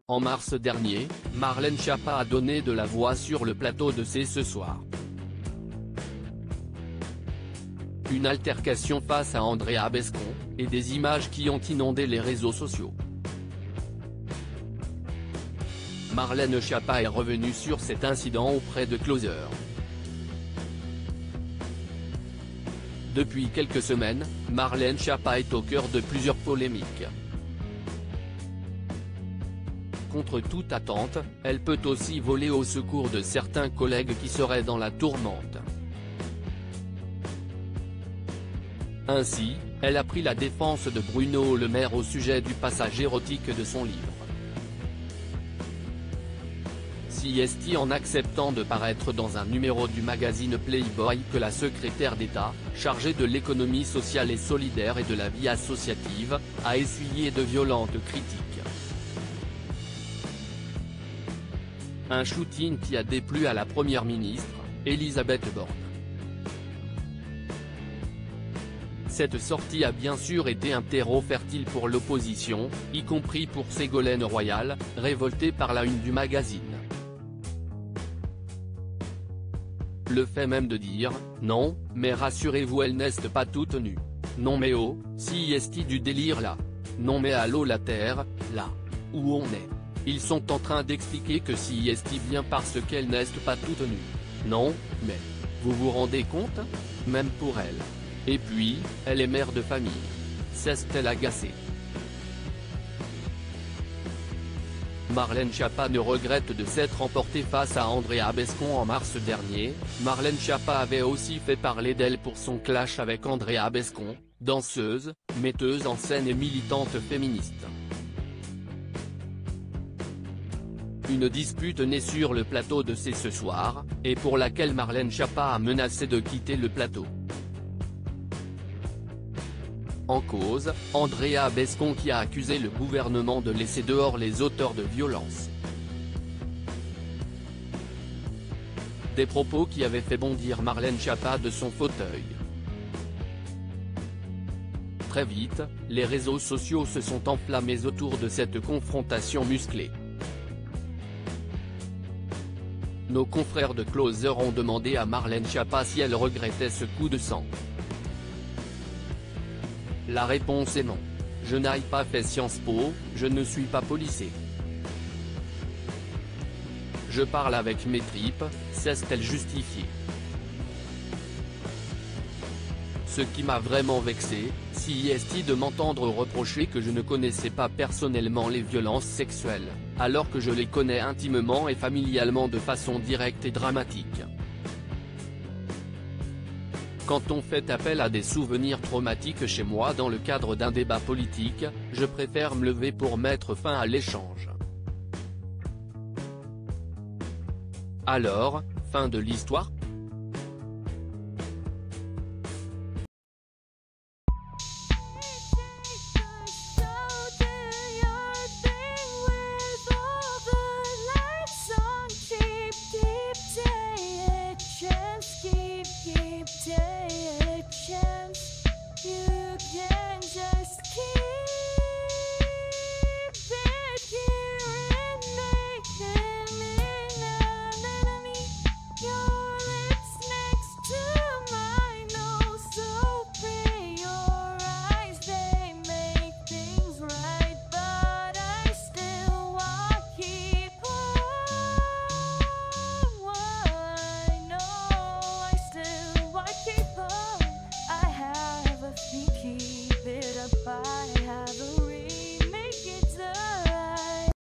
En mars dernier, Marlène Schiappa a donné de la voix sur le plateau de C'est ce soir. Une altercation face à Andrea Bescond, et des images qui ont inondé les réseaux sociaux. Marlène Schiappa est revenue sur cet incident auprès de Closer. Depuis quelques semaines, Marlène Schiappa est au cœur de plusieurs polémiques. Contre toute attente, elle peut aussi voler au secours de certains collègues qui seraient dans la tourmente. Ainsi, elle a pris la défense de Bruno Le Maire au sujet du passage érotique de son livre. Si est-il en acceptant de paraître dans un numéro du magazine Playboy que la secrétaire d'État, chargée de l'économie sociale et solidaire et de la vie associative, a essuyé de violentes critiques. Un shooting qui a déplu à la première ministre, Elisabeth Borne. Cette sortie a bien sûr été un terreau fertile pour l'opposition, y compris pour Ségolène Royal, révoltée par la une du magazine. Le fait même de dire « Non, mais rassurez-vous, elles n'est pas toutes nues. Non mais oh, si est du délire là. Non mais allô la terre, là. Où on est. Ils sont en train d'expliquer que si est bien parce qu'elles n'est pas toutes nues. Non, mais. Vous vous rendez compte? Même pour elle. Et puis, elle est mère de famille. S'est-elle agacée? Marlène Schiappa ne regrette de s'être emportée face à Andrea Bescond en mars dernier. Marlène Schiappa avait aussi fait parler d'elle pour son clash avec Andrea Bescond, danseuse, metteuse en scène et militante féministe. Une dispute née sur le plateau de C'est ce soir, et pour laquelle Marlène Schiappa a menacé de quitter le plateau. En cause, Andrea Bescond qui a accusé le gouvernement de laisser dehors les auteurs de violences. Des propos qui avaient fait bondir Marlène Schiappa de son fauteuil. Très vite, les réseaux sociaux se sont enflammés autour de cette confrontation musclée. Nos confrères de Closer ont demandé à Marlène Schiappa si elle regrettait ce coup de sang. La réponse est non. Je n'ai pas fait Sciences Po, je ne suis pas policier. Je parle avec mes tripes, s'est-elle justifiée. Ce qui m'a vraiment vexé, si est de m'entendre reprocher que je ne connaissais pas personnellement les violences sexuelles, alors que je les connais intimement et familialement de façon directe et dramatique. Quand on fait appel à des souvenirs traumatiques chez moi dans le cadre d'un débat politique, je préfère me lever pour mettre fin à l'échange. Alors, fin de l'histoire?